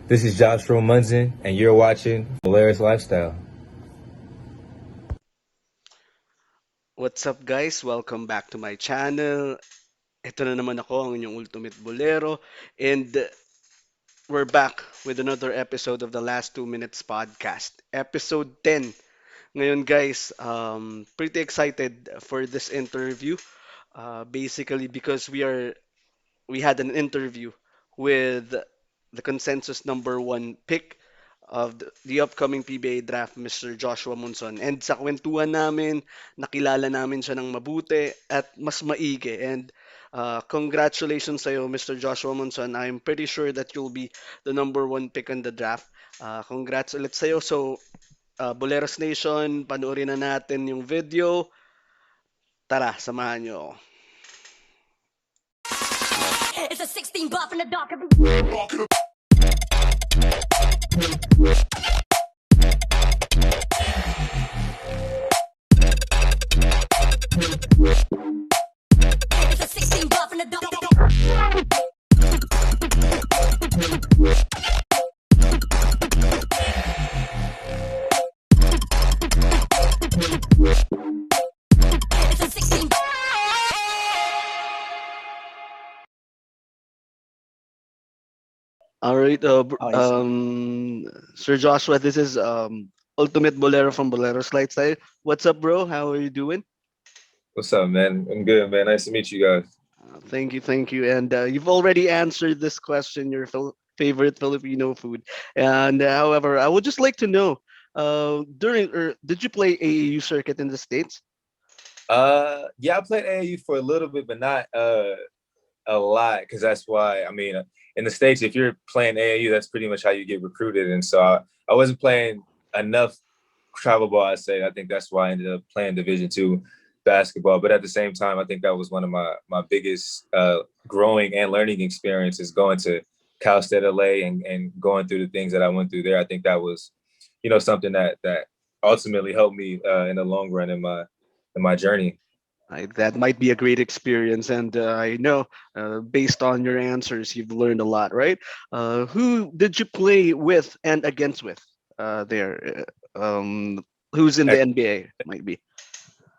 This is Joshua Munzon, and you're watching Polaris Lifestyle. What's up guys? Welcome back to my channel. Ito na naman ako, ang inyong Ultimate Bolero. And we're back with another episode of the Last 2 Minutes podcast. Episode 10. Ngayon guys, pretty excited for this interview. Basically because we had an interview with the consensus number one pick of the upcoming PBA draft, Mr. Joshua Munzon. And sa kwentuhan namin, nakilala namin siya ng mabuti at mas maigi. And congratulations sa'yo, Mr. Joshua Munzon. I'm pretty sure that you'll be the number one pick in the draft. Congrats ulit sa'yo. So, Boleros Nation, panoorin na natin yung video. Tara, samahan niyo ako. It's a 16 buff in the dark. It's a 16 buff in the dark. It's a 16. All right, Okay, sige. Sir Joshua, this is Ultimate Bolero from Bolero's Lifestyle. What's up, bro? How are you doing? What's up, man? I'm good, man. Nice to meet you guys. Thank you, thank you. And you've already answered this question, your favorite Filipino food. And however, I would just like to know, did you play AAU circuit in the States? Yeah, I played AAU for a little bit, but not a lot, because that's why. I mean, in the States, if you're playing AAU, that's pretty much how you get recruited. And so I wasn't playing enough travel ball, I'd say. I think that's why I ended up playing Division II basketball. But at the same time, I think that was one of my biggest growing and learning experiences, going to Cal State LA and going through the things that I went through there. I think that was, something that ultimately helped me in the long run in my journey. That might be a great experience, and I know, based on your answers, you've learned a lot, right? Who did you play with and against with there? Who's in the NBA? Might be.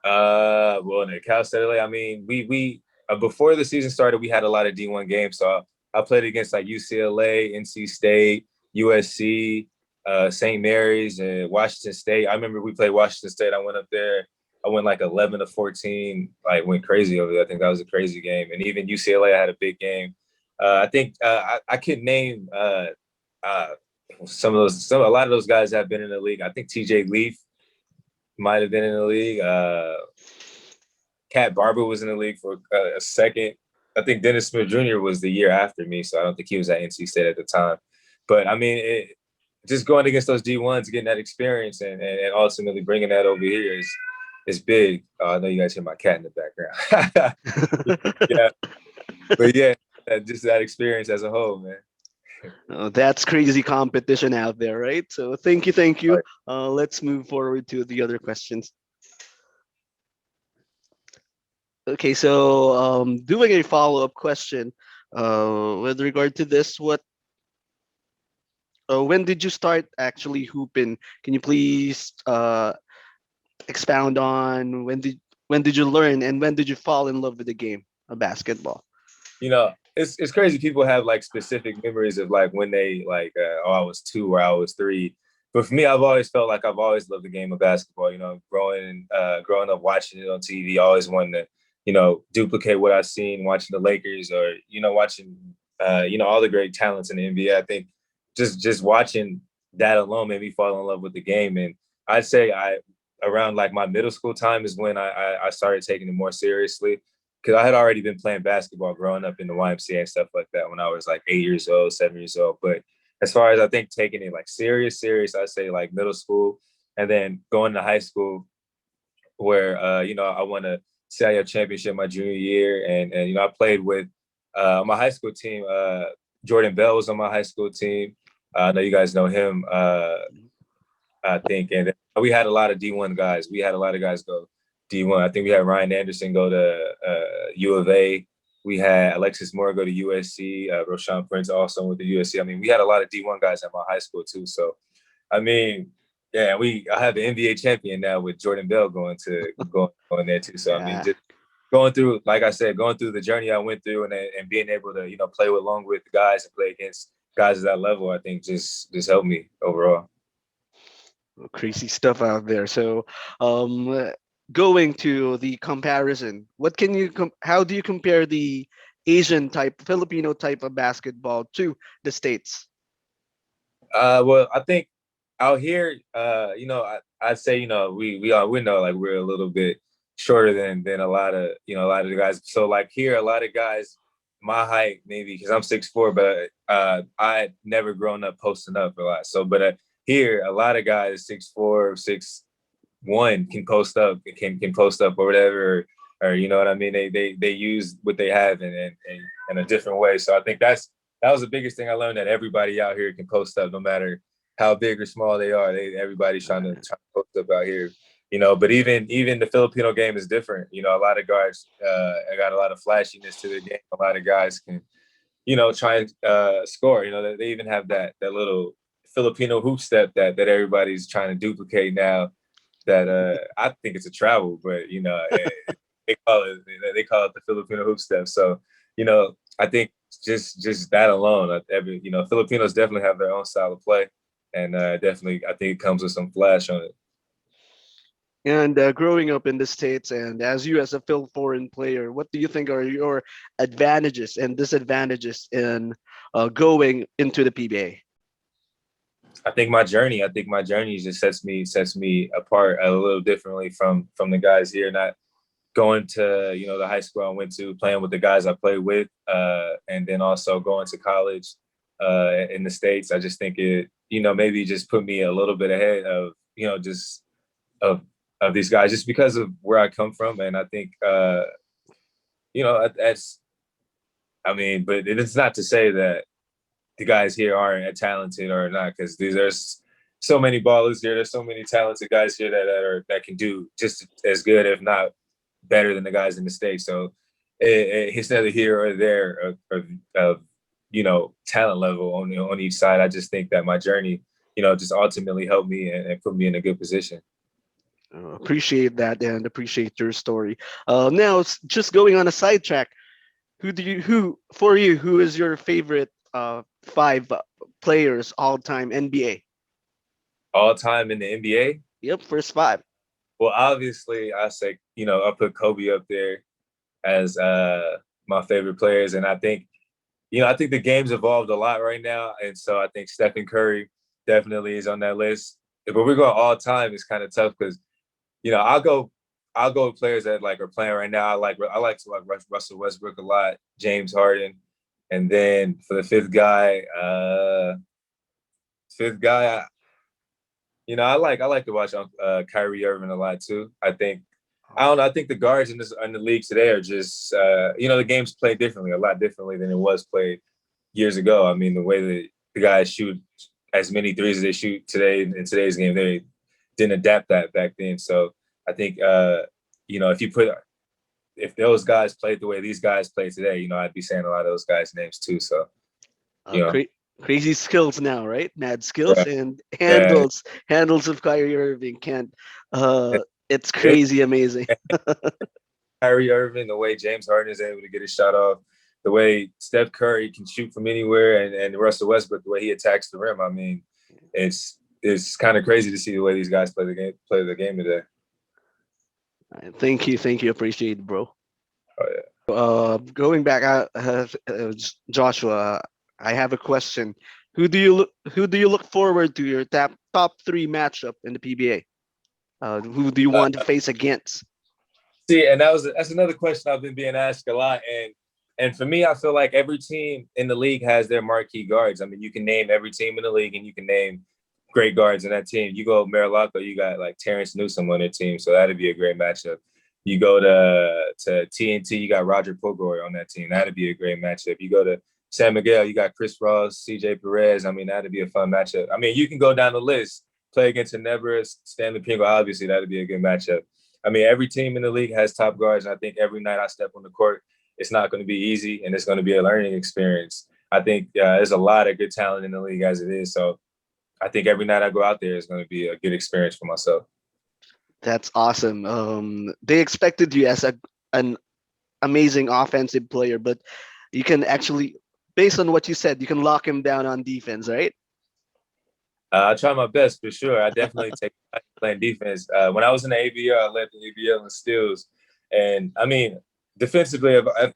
Well, in the Cal State LA, I mean, we before the season started, we had a lot of D1 games. So I played against like UCLA, NC State, USC, St. Mary's, and Washington State. I remember we played Washington State. I went up there. I went like 11-14, like went crazy over there. I think that was a crazy game. And even UCLA, I had a big game. I think I could name a lot of those guys have been in the league. I think TJ Leaf might have been in the league. Cat Barber was in the league for a second. I think Dennis Smith Jr. was the year after me, so I don't think he was at NC State at the time. But I mean, just going against those D1s, getting that experience, and ultimately bringing that over here is big. I know you guys hear my cat in the background. Yeah, but yeah, just that experience as a whole, man. That's crazy competition out there, right? So thank you, thank you. Let's move forward to the other questions. Okay, so doing a follow-up question with regard to this, when did you start actually hooping? Can you please expound on when did you learn and when did you fall in love with the game of basketball? It's crazy. People have like specific memories of like when they like, I was 2 or I was 3. But for me, I've always felt like I've always loved the game of basketball. Growing up watching it on TV, always wanting to, duplicate what I've seen watching the Lakers or watching all the great talents in the NBA. I think just watching that alone made me fall in love with the game. And I'd say around like my middle school time is when I started taking it more seriously, because I had already been playing basketball growing up in the YMCA and stuff like that when I was like 8 years old, 7 years old. But as far as I think taking it like serious, I'd say like middle school, and then going to high school where, I won a CIF championship my junior year. And I played with my high school team. Jordan Bell was on my high school team. I know you guys know him, I think. And we had a lot of D1 guys. We had a lot of guys go D1. I think we had Ryan Anderson go to U of A. We had Alexis Moore go to USC. Roshan Prince also went to USC. I mean, we had a lot of D1 guys at my high school too. So, I mean, yeah, I have the NBA champion now with Jordan Bell going there too. So, I mean, Yeah. just going through, like I said, going through the journey I went through and being able to, play along with guys and play against guys at that level, I think just helped me overall. Crazy stuff out there. So, going to the comparison, how do you compare the Asian type, Filipino type of basketball to the States? Well, I think out here, I'd say, we know like we're a little bit shorter than a lot of the guys. So like here, a lot of guys my height maybe because I'm 6'4", but I never grown up posting up a lot. So, but here a lot of guys 6'4", 6'1" can post up, can post up or whatever, or you know what I mean. They use what they have in a different way. So I think that was the biggest thing I learned, that everybody out here can post up no matter how big or small they are. Everybody's trying to post up out here. But even the Filipino game is different. A lot of guys got a lot of flashiness to the game. A lot of guys can, try and score. They even have that little Filipino hoop step that everybody's trying to duplicate now. That I think it's a travel, but they call it the Filipino hoop step. So I think just that alone, Filipinos definitely have their own style of play, and definitely I think it comes with some flash on it. And growing up in the States, and as you as a foreign player, what do you think are your advantages and disadvantages in going into the PBA? I think my journey just sets me apart a little differently from the guys here. Not going to the high school I went to, playing with the guys I played with, and then also going to college in the States. I just think it maybe just put me a little bit ahead of just of these guys, just because of where I come from. And I think that's, I mean, but it's not to say that the guys here aren't talented or not, because there's so many ballers here. There's so many talented guys here that can do just as good, if not better, than the guys in the States. So it's neither here or there of talent level on each side. I just think that my journey, just ultimately helped me and put me in a good position. Appreciate that and appreciate your story. Now, just going on a sidetrack, who is your favorite five players all time NBA? All time in the NBA? Yep, first five. Well, obviously, I say I put Kobe up there as my favorite players, and I think the game's evolved a lot right now, and so I think Stephen Curry definitely is on that list. But we're going all time. It's kind of tough because I'll go with players that are playing right now. I like to like Russell Westbrook a lot, James Harden, and then for the fifth guy, I like to watch Kyrie Irving a lot too. I don't know. I think the guards in the league today are just the game's played differently, a lot differently than it was played years ago. I mean, the way that the guys shoot as many threes as they shoot today in today's game, they didn't adapt that back then. So I think if those guys played the way these guys play today, I'd be saying a lot of those guys' names too. So crazy skills now, right? Mad skills right. and handles of Kyrie Irving can't. It's crazy amazing. Kyrie Irving, the way James Harden is able to get his shot off, the way Steph Curry can shoot from anywhere, and Russell Westbrook, the way he attacks the rim. I mean, it's kind of crazy to see the way these guys play the game today. Thank you, appreciate it, bro. Oh yeah. Going back, Joshua, I have a question. Who do you look forward to your top three matchup in the PBA? Who do you want to face against? See, and that's another question I've been being asked a lot, and for me, I feel like every team in the league has their marquee guards. I mean, you can name every team in the league, and you can name great guards in that team. You go Marilaco, you got like Terrence Newsom on their team, so that'd be a great matchup. You go to TNT, you got Roger Pogoy on that team. That'd be a great matchup. You go to San Miguel, you got Chris Ross, CJ Perez. I mean, that'd be a fun matchup. I mean, you can go down the list. Play against Tenebris, Stanley Pingo, obviously that'd be a good matchup. I mean, every team in the league has top guards, and I think every night I step on the court, it's not going to be easy, and it's going to be a learning experience. I think there's a lot of good talent in the league as it is. So I think every night I go out there is going to be a good experience for myself. That's awesome. They expected you as an amazing offensive player, but you can actually, based on what you said, you can lock him down on defense, right? I try my best for sure. I definitely take playing defense. When I was in the ABL, I led the ABL in steals, and I mean, defensively, if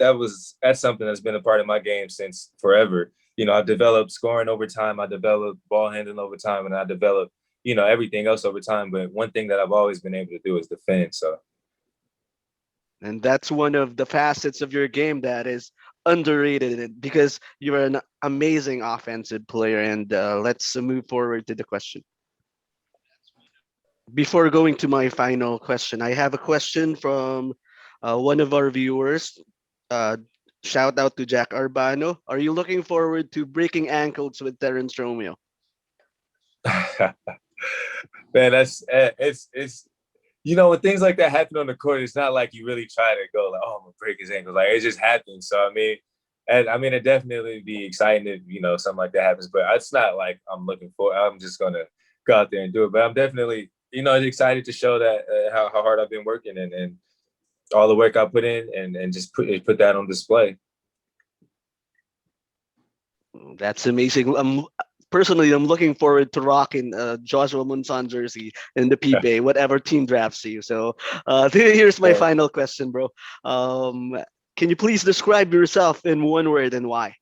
that's something that's been a part of my game since forever. You know, I developed scoring over time. I developed ball handling over time, and I developed everything else over time. But one thing that I've always been able to do is defend. So And that's one of the facets of your game that is underrated because you're an amazing offensive player. And let's move forward to the question. Before going to my final question, I have a question from one of our viewers. Uh, Shout out to Jack Arbano. Are you looking forward to breaking ankles with Terence Romeo? man, it's when things like that happen on the court, it's not like you really try to go like, oh, I'm gonna break his ankle. Like it just happens. So it definitely be exciting if something like that happens. But it's not like I'm looking for. I'm just gonna go out there and do it. But I'm definitely excited to show that how hard I've been working and all the work I put in and just put that on display. That's amazing. Personally, I'm looking forward to rocking Joshua Munzon jersey in the PBA, whatever team drafts you. So here's my final question, bro. Can you please describe yourself in one word and why?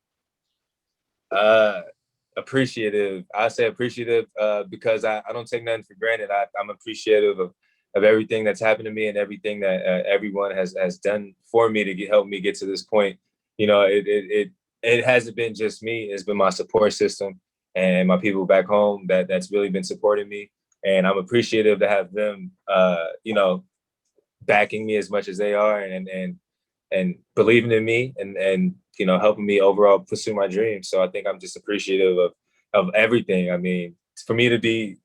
Appreciative. I say appreciative because I don't take nothing for granted. I'm appreciative of everything that's happened to me and everything that everyone has done for me to help me get to this point. It hasn't been just me. It's been my support system and my people back home that's really been supporting me. And I'm appreciative to have them, backing me as much as they are and believing in me and helping me overall pursue my dreams. So I think I'm just appreciative of everything. I mean, for me to be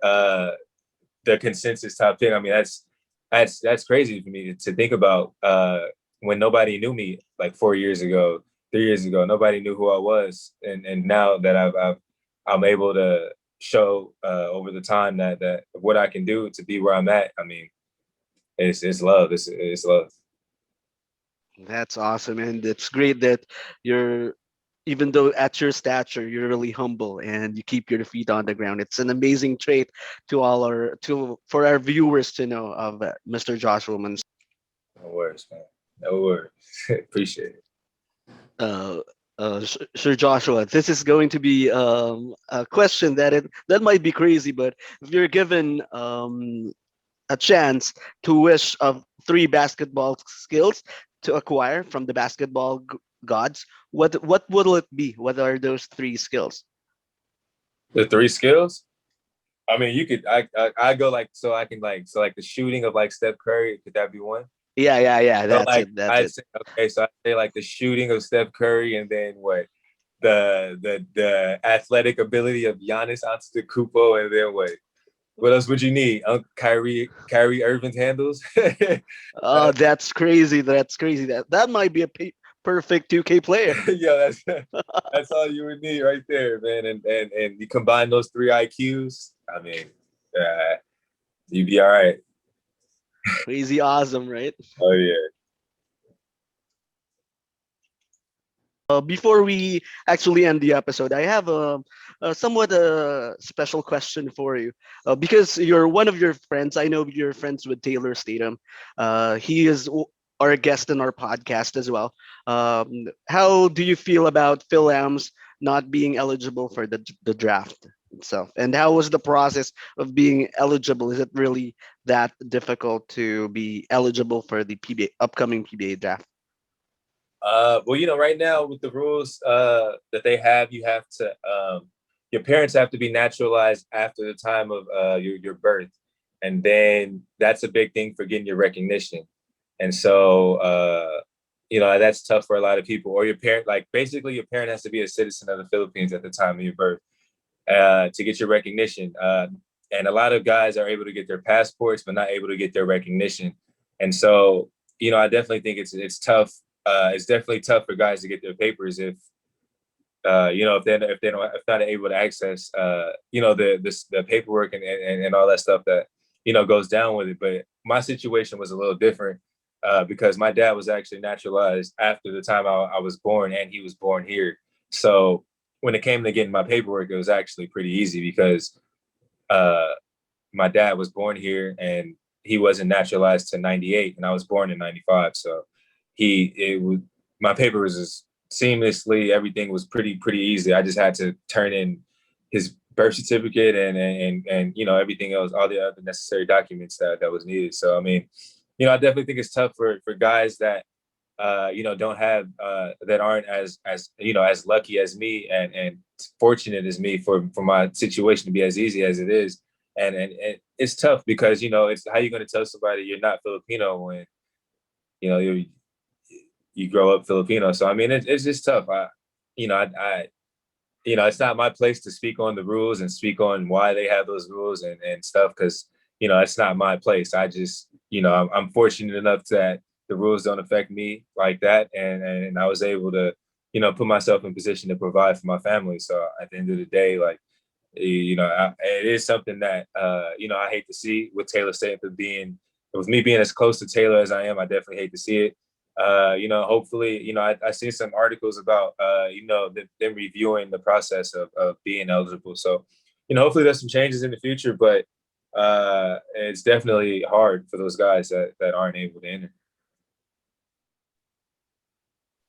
the consensus top pick, I mean, that's crazy for me to think about. When nobody knew me like 4 years ago, 3 years ago, nobody knew who I was, and now that I'm able to show over the time that what I can do to be where I'm at. I mean, it's love. It's love. That's awesome, and it's great that you're, even though at your stature, you're really humble and you keep your feet on the ground. It's an amazing trait for our viewers to know of Mr. Joshua Munzon. No worries, man. No worries. Appreciate it. uh, Sir Joshua, this is going to be a question that might be crazy, but if you're given a chance to wish of three basketball skills to acquire from the basketball gods, what will it be? What are those three skills? The three skills. I mean, you could. I go like so I can like the shooting of like Steph Curry. Could that be one? Yeah. So That's like it. That's I'd it. say okay, so I say like the shooting of Steph Curry, and then what? The athletic ability of Giannis Antetokounmpo, and then what? What else would you need? Kyrie Irving's handles. Oh, that's crazy. That's crazy. That might be a perfect 2K player. Yeah, that's all you would need right there, man. And you combine those three IQs. I mean, you'd be all right. Crazy awesome, right? Oh yeah. Before we actually end the episode, I have a somewhat special question for you. Because you're one of your friends. I know you're friends with Taylor Statham. He is our guest in our podcast as well. How do you feel about Phil Lambs not being eligible for the draft itself? And how was the process of being eligible? Is it really that difficult to be eligible for the upcoming PBA draft? Well, right now with the rules that they have, you have to your parents have to be naturalized after the time of your birth, and then that's a big thing for getting your recognition. And so that's tough for a lot of people. Or your parent, like basically, your parent has to be a citizen of the Philippines at the time of your birth to get your recognition. And a lot of guys are able to get their passports, but not able to get their recognition. And so I definitely think it's tough it's definitely tough for guys to get their papers if if they don't if not able to access the paperwork and all that stuff that goes down with it. But my situation was a little different because my dad was actually naturalized after the time I was born, and he was born here. So when it came to getting my paperwork, it was actually pretty easy because uh, my dad was born here and he wasn't naturalized to 98 and I was born in 95. So it was my papers was seamlessly, everything was pretty easy. I just had to turn in his birth certificate and everything else, all the other necessary documents that was needed. So I mean, I definitely think it's tough for guys that don't have that aren't as lucky as me and fortunate as me for my situation to be as easy as it is. And it's tough because it's how you going to tell somebody you're not Filipino when you know you grow up Filipino. So I mean, it's just tough. It's not my place to speak on the rules and speak on why they have those rules and stuff because it's not my place. I just I'm fortunate enough that the rules don't affect me like that, and I was able to put myself in position to provide for my family. So at the end of the day, like it is something that I hate to see with Taylor Swift being with me being as close to Taylor as I am. I definitely hate to see it. Hopefully, I see some articles about them reviewing the process of being eligible. So, hopefully there's some changes in the future, but it's definitely hard for those guys that aren't able to enter.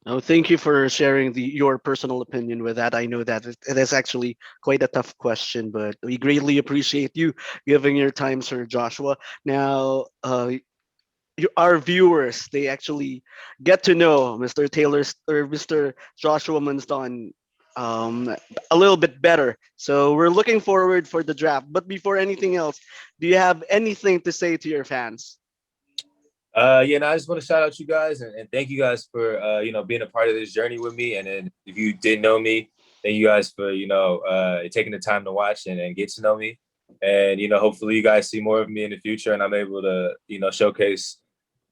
Oh, thank you for sharing your personal opinion with that. I know that it is actually quite a tough question, but we greatly appreciate you giving your time, Sir Joshua. Now, our viewers, they actually get to know Mr. Taylor's or Mr. Joshua Munzon um, a little bit better. So we're looking forward for the draft. But before anything else, do you have anything to say to your fans? Yeah, no, I just want to shout out you guys and thank you guys for being a part of this journey with me. And then if you didn't know me, thank you guys for taking the time to watch and get to know me. And hopefully you guys see more of me in the future, and I'm able to showcase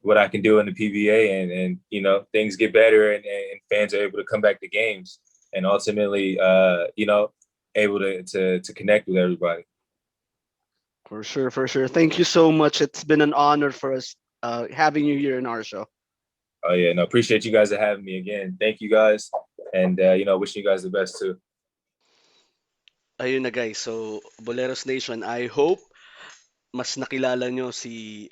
what I can do in the PBA, and things get better, and fans are able to come back to games, and ultimately able to connect with everybody. For sure, for sure. Thank you so much. It's been an honor for us having you here in our show. Oh yeah, no, appreciate you guys for having me again. Thank you guys, and wishing you guys the best too. Ayun na guys, so Boleros Nation, I hope mas nakilala nyo si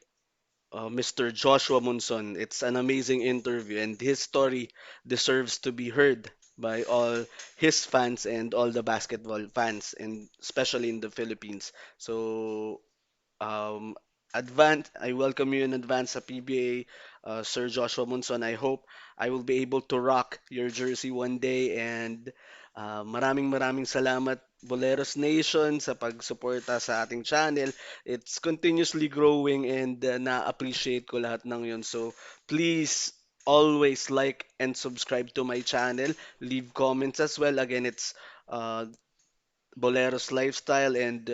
Mr. Joshua Munson. It's an amazing interview, and his story deserves to be heard by all his fans and all the basketball fans, and especially in the Philippines. So, um, I welcome you in advance sa PBA, Sir Joshua Munson. I hope I will be able to rock your jersey one day, and maraming salamat Boleros Nation sa pagsuporta sa ating channel. It's continuously growing, and na-appreciate ko lahat ng yun. So please always like and subscribe to my channel. Leave comments as well. Again, it's uh, Boleros Lifestyle, and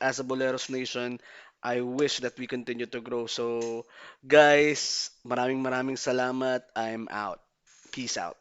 as a Boleros Nation, I wish that we continue to grow. So guys, maraming salamat. I'm out. Peace out.